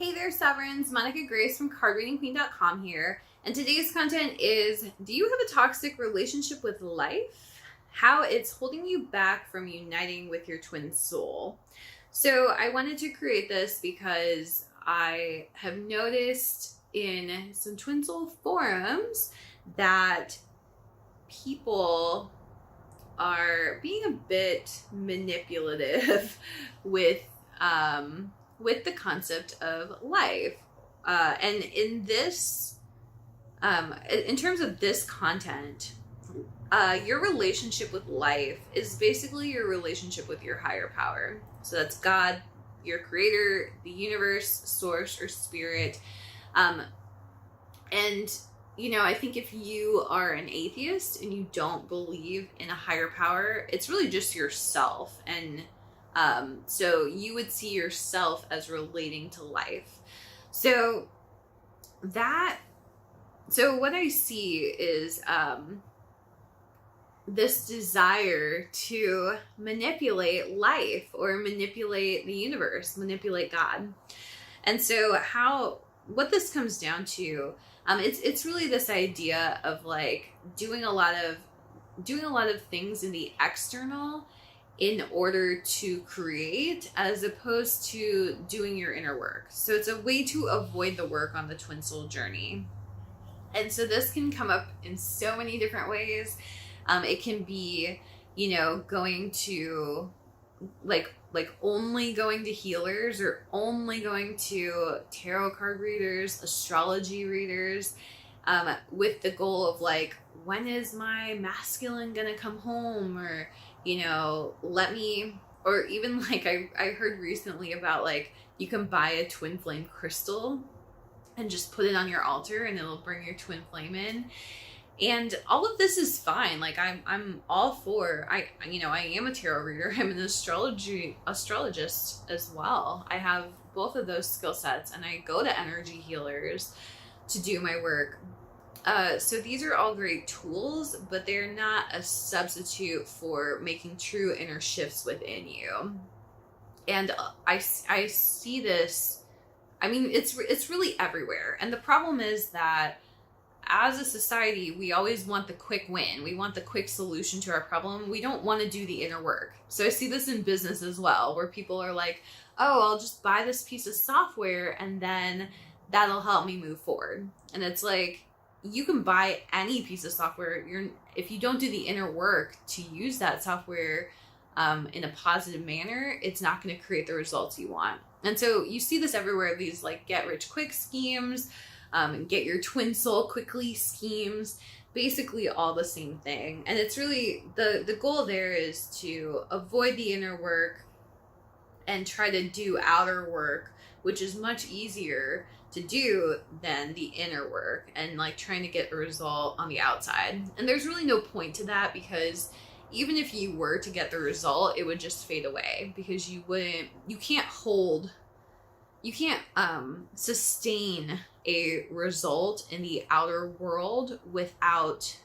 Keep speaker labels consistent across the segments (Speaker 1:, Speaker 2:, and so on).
Speaker 1: Hey there, Sovereigns. Monica Grace from cardreadingqueen.com here. And today's content is, do you have a toxic relationship with life? How it's holding you back from uniting with your twin soul. So I wanted to create this because I have noticed in some twin soul forums that people are being a bit manipulative with the concept of life. And in this, in terms of this content, your relationship with life is basically your relationship with your higher power. So that's God, your creator, the universe, source, or spirit. And, you know, I think if you are an atheist and you don't believe in a higher power, it's really just yourself. And so you would see yourself as relating to life. So what I see is this desire to manipulate life or manipulate the universe, manipulate God. And so what this comes down to, it's really this idea of like doing a lot of things in the external in order to create, as opposed to doing your inner work. So it's a way to avoid the work on the twin soul journey. And so this can come up in so many different ways. It can be, you know, going to like only going to healers, or only going to tarot card readers, astrology readers, with the goal of like, when is my masculine gonna come home? Or, you know, or even like I heard recently about like, you can buy a twin flame crystal and just put it on your altar and it'll bring your twin flame in. And all of this is fine. Like I'm all for, I am a tarot reader. I'm an astrologist as well. I have both of those skill sets, and I go to energy healers to do my work. So these are all great tools, but they're not a substitute for making true inner shifts within you. And I see this, I mean, it's really everywhere. And the problem is that as a society, we always want the quick win. We want the quick solution to our problem. We don't want to do the inner work. So I see this in business as well, where people are like, oh, I'll just buy this piece of software and then that'll help me move forward. And it's like, you can buy any piece of software. If you don't do the inner work to use that software in a positive manner, it's not going to create the results you want. And so you see this everywhere, these like get rich quick schemes, get your twin soul quickly schemes, basically all the same thing. And it's really, the goal there is to avoid the inner work and try to do outer work, which is much easier to do than the inner work, and like trying to get a result on the outside. And there's really no point to that, because even if you were to get the result, it would just fade away, because you can't sustain a result in the outer world without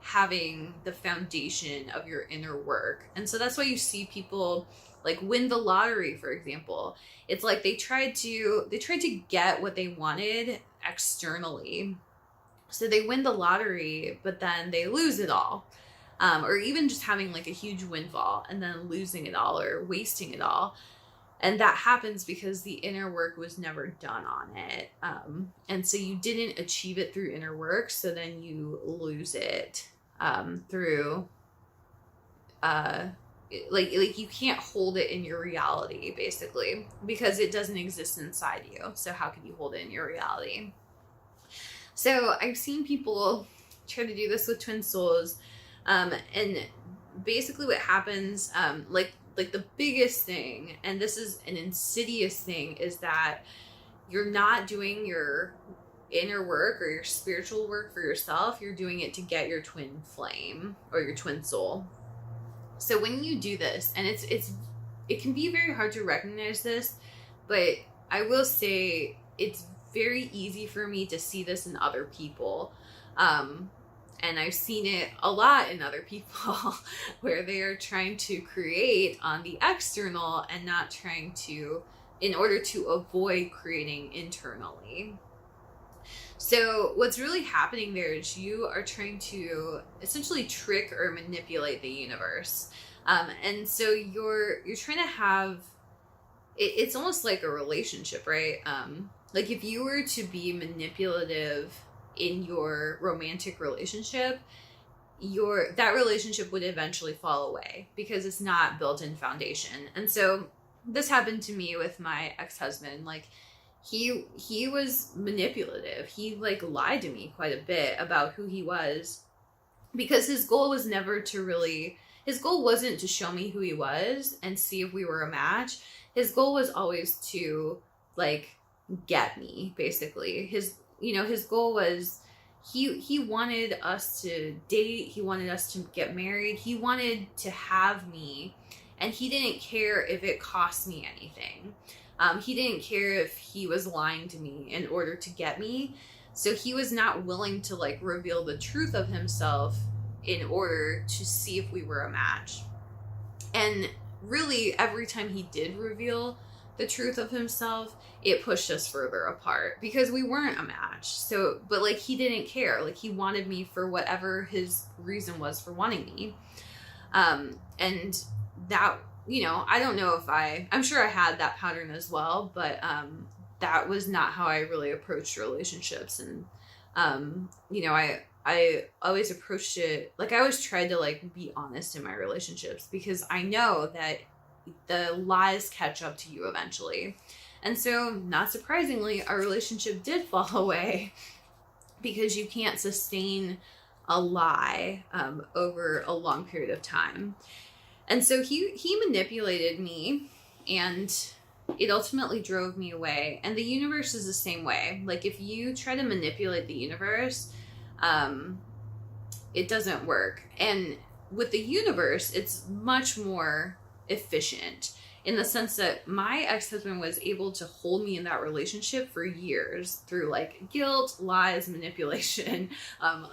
Speaker 1: having the foundation of your inner work. And so that's why you see people like win the lottery, for example. It's like they tried to get what they wanted externally. So they win the lottery, but then they lose it all. Or even just having like a huge windfall and then losing it all or wasting it all. And that happens because the inner work was never done on it. And so you didn't achieve it through inner work. So then you lose it through, like you can't hold it in your reality, basically, because it doesn't exist inside you. So how can you hold it in your reality? So I've seen people try to do this with twin souls. And basically what happens, like the biggest thing, and this is an insidious thing, is that you're not doing your inner work or your spiritual work for yourself. You're doing it to get your twin flame or your twin soul. So when you do this, and it can be very hard to recognize this, but I will say it's very easy for me to see this in other people. And I've seen it a lot in other people where they are trying to create on the external and not trying to in order to avoid creating internally. So what's really happening there is you are trying to essentially trick or manipulate the universe. And so you're trying to have it's almost like a relationship, right? Like if you were to be manipulative in your romantic relationship, that relationship would eventually fall away because it's not built in foundation. And so this happened to me with my ex-husband. Like he was manipulative. He like lied to me quite a bit about who he was, because his goal was never to really, his goal wasn't to show me who he was and see if we were a match. His goal was always to like get me, basically. His goal was he wanted us to date, he wanted us to get married, he wanted to have me, and he didn't care if it cost me anything. He didn't care if he was lying to me in order to get me. So he was not willing to like reveal the truth of himself in order to see if we were a match. And really, every time he did reveal the truth of himself, it pushed us further apart because we weren't a match. So, but like he didn't care. Like he wanted me for whatever his reason was for wanting me. And that, I don't know if I'm sure I had that pattern as well, but that was not how I really approached relationships. And, I always approached it, like I always tried to like be honest in my relationships, because I know that the lies catch up to you eventually. And so, not surprisingly, our relationship did fall away because you can't sustain a lie over a long period of time. And so he manipulated me, and it ultimately drove me away. And the universe is the same way. Like if you try to manipulate the universe, it doesn't work. And with the universe, it's much more efficient in the sense that my ex-husband was able to hold me in that relationship for years through like guilt, lies, manipulation,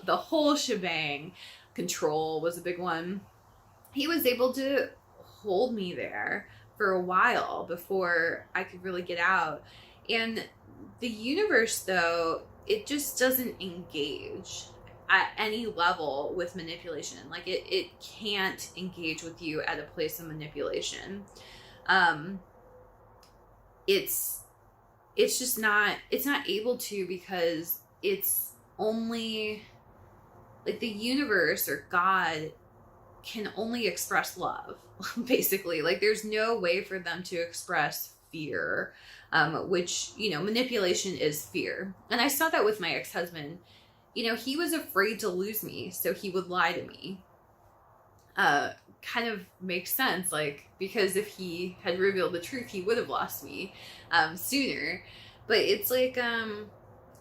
Speaker 1: the whole shebang. Control was a big one. He was able to hold me there for a while before I could really get out. And the universe, though, it just doesn't engage at any level with manipulation. Like it can't engage with you at a place of manipulation. It's just not, it's not able to, because it's only like the universe or God can only express love, basically. Like there's no way for them to express fear, which, manipulation is fear. And I saw that with my ex-husband. He was afraid to lose me, so he would lie to me. Kind of makes sense, like, because if he had revealed the truth, he would have lost me sooner. But it's like,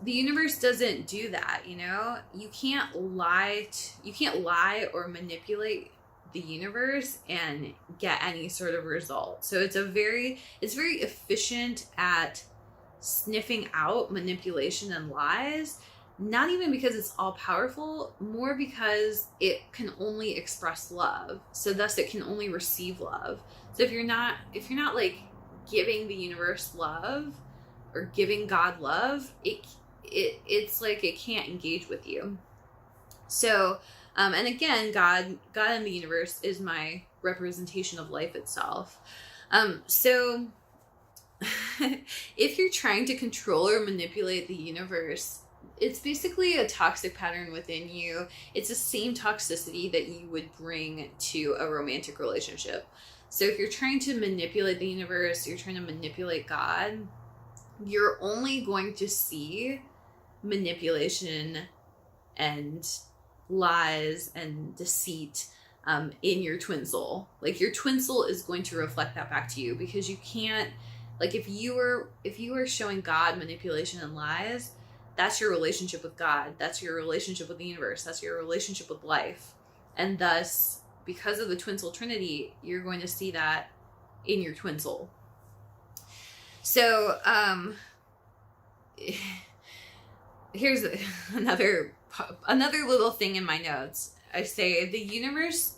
Speaker 1: the universe doesn't do that, You can't lie or manipulate the universe and get any sort of result. So it's very efficient at sniffing out manipulation and lies, not even because it's all powerful, more because it can only express love. So thus it can only receive love. So if you're not like giving the universe love or giving God love, it's like it can't engage with you. So, and again, God and the universe is my representation of life itself. So if you're trying to control or manipulate the universe, it's basically a toxic pattern within you. It's the same toxicity that you would bring to a romantic relationship. So if you're trying to manipulate the universe, you're trying to manipulate God, you're only going to see manipulation and lies and deceit in your twin soul. Like your twin soul is going to reflect that back to you, because you can't, like if you were showing God manipulation and lies, that's your relationship with God, that's your relationship with the universe, that's your relationship with life. And thus, because of the twin soul trinity, you're going to see that in your twin soul. So here's another little thing in my notes. I say the universe,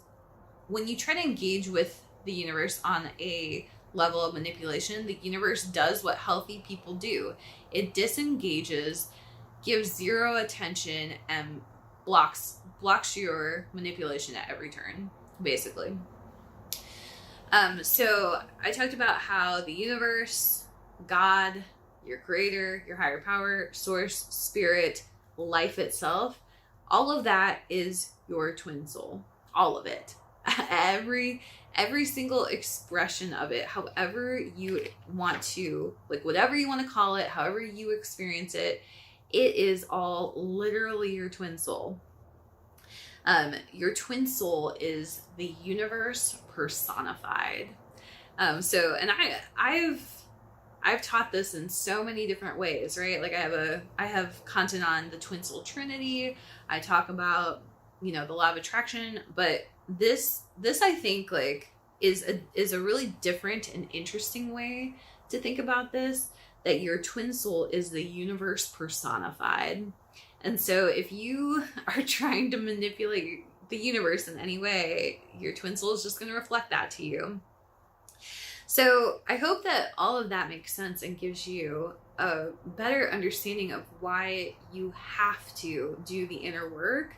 Speaker 1: when you try to engage with the universe on a level of manipulation, the universe does what healthy people do. It disengages, gives zero attention, and blocks your manipulation at every turn, basically. So I talked about how the universe, God, your creator, your higher power, source, spirit, life itself, all of that is your twin soul. All of it. Every single expression of it, however you want to, like whatever you want to call it, however you experience it, it is all literally your twin soul. Your twin soul is the universe personified. And I've taught this in so many different ways, right? Like I have content on the twin soul trinity. I talk about, the law of attraction, but this I think like is a really different and interesting way to think about this, that your twin soul is the universe personified. And so if you are trying to manipulate the universe in any way, your twin soul is just going to reflect that to you. So I hope that all of that makes sense and gives you a better understanding of why you have to do the inner work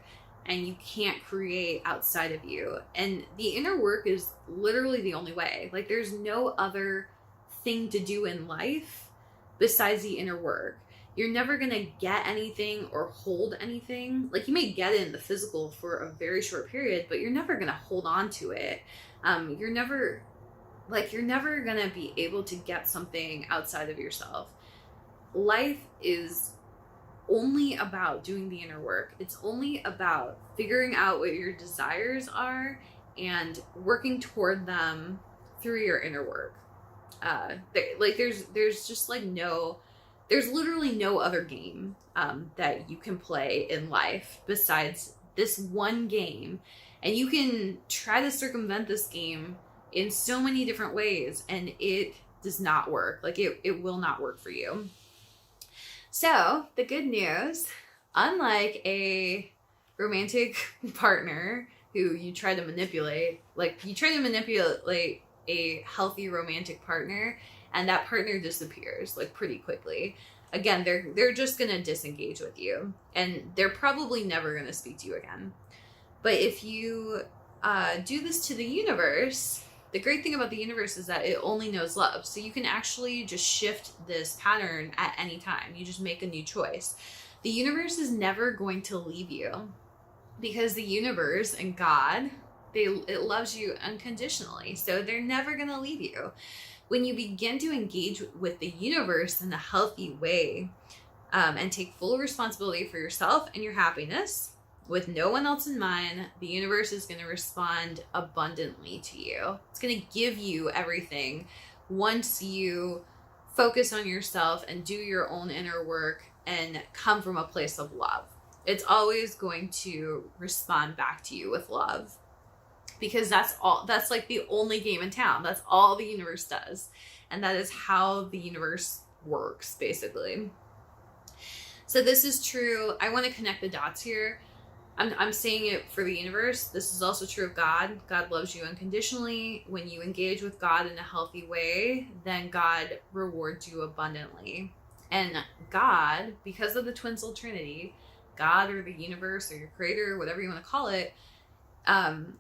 Speaker 1: and you can't create outside of you. And the inner work is literally the only way. Like there's no other thing to do in life besides the inner work. You're never going to get anything or hold anything. Like you may get it in the physical for a very short period, but you're never going to hold on to it. You're never going to be able to get something outside of yourself. Life is only about doing the inner work. It's only about figuring out what your desires are and working toward them through your inner work. There's just like there's literally no other game that you can play in life besides this one game. And you can try to circumvent this game in so many different ways, and it does not work. Like it will not work for you. So the good news, unlike a romantic partner who you try to manipulate, like you try to manipulate a healthy romantic partner and that partner disappears like pretty quickly. Again, they're just going to disengage with you and they're probably never going to speak to you again. But if you do this to the universe, the great thing about the universe is that it only knows love. So you can actually just shift this pattern at any time. You just make a new choice. The universe is never going to leave you because the universe and God, it loves you unconditionally. So they're never going to leave you. When you begin to engage with the universe in a healthy way and take full responsibility for yourself and your happiness, with no one else in mind, the universe is going to respond abundantly to you. It's going to give you everything once you focus on yourself and do your own inner work and come from a place of love. It's always going to respond back to you with love because that's like the only game in town. That's all the universe does. And that is how the universe works, basically. So this is true. I want to connect the dots here. I'm saying it for the universe. This is also true of God. God loves you unconditionally. When you engage with God in a healthy way, then God rewards you abundantly. And God, because of the twin soul trinity, God or the universe or your creator, whatever you want to call it,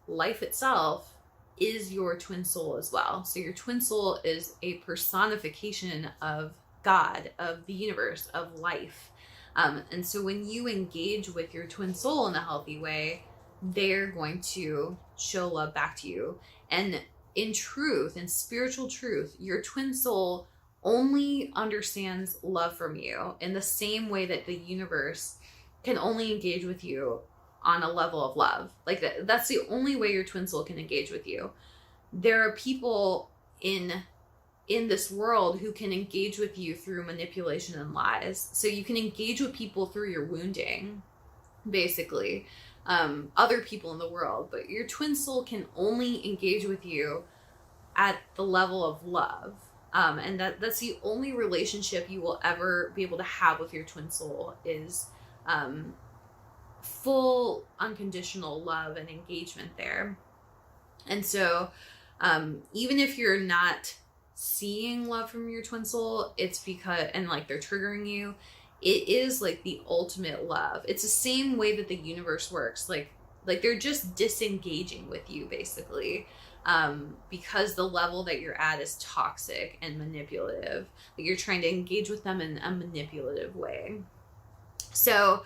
Speaker 1: life itself is your twin soul as well. So your twin soul is a personification of God, of the universe, of life. And so when you engage with your twin soul in a healthy way, they're going to show love back to you. And in truth, in spiritual truth, your twin soul only understands love from you in the same way that the universe can only engage with you on a level of love. Like that's the only way your twin soul can engage with you. There are people in this world who can engage with you through manipulation and lies. So you can engage with people through your wounding, basically, other people in the world, but your twin soul can only engage with you at the level of love. And that's the only relationship you will ever be able to have with your twin soul is full unconditional love and engagement there. And so even if you're not seeing love from your twin soul, it's because, and like they're triggering you, it is like the ultimate love. It's the same way that the universe works. Like they're just disengaging with you basically, because the level that you're at is toxic and manipulative. Like you're trying to engage with them in a manipulative way. So,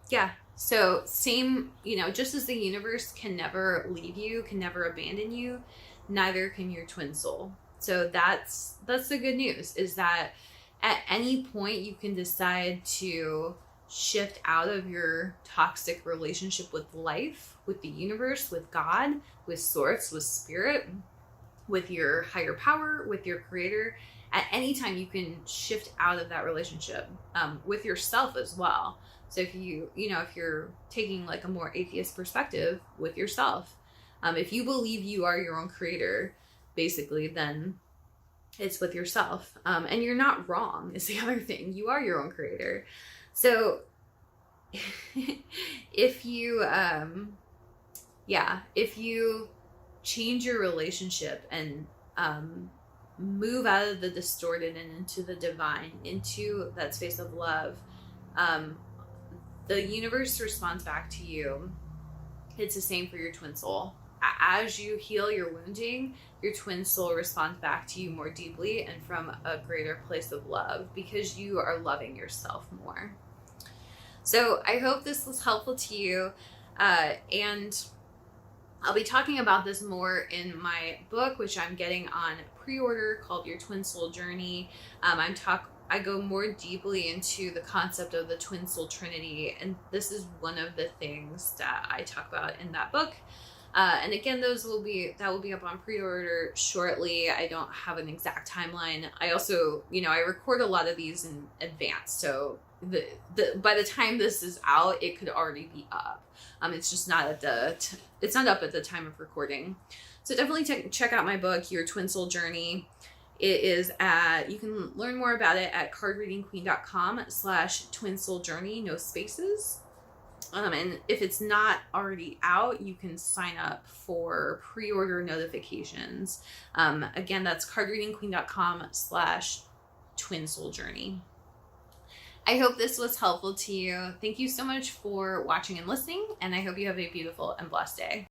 Speaker 1: yeah. So same, just as the universe can never leave you, can never abandon you, neither can your twin soul. So that's the good news, is that at any point you can decide to shift out of your toxic relationship with life, with the universe, with God, with source, with spirit, with your higher power, with your creator. At any time you can shift out of that relationship, with yourself as well. So if if you're taking like a more atheist perspective, with yourself, if you believe you are your own creator, basically, then it's with yourself. And you're not wrong is the other thing. You are your own creator. So if you, if you change your relationship and move out of the distorted and into the divine, into that space of love, the universe responds back to you. It's the same for your twin soul. As you heal your wounding, your twin soul responds back to you more deeply and from a greater place of love, because you are loving yourself more. So I hope this was helpful to you. And I'll be talking about this more in my book, which I'm getting on pre-order, called Your Twin Soul Journey. I go more deeply into the concept of the twin soul trinity, and this is one of the things that I talk about in that book. And again, that will be up on pre-order shortly. I don't have an exact timeline. I also, I record a lot of these in advance, so by the time this is out, it could already be up. It's just not it's not up at the time of recording. So definitely check out my book, Your Twin Soul Journey. It is you can learn more about it at cardreadingqueen.com/twin soul journey, no spaces. And if it's not already out, you can sign up for pre-order notifications. Again, that's cardreadingqueen.com/twin soul journey. I hope this was helpful to you. Thank you so much for watching and listening, and I hope you have a beautiful and blessed day.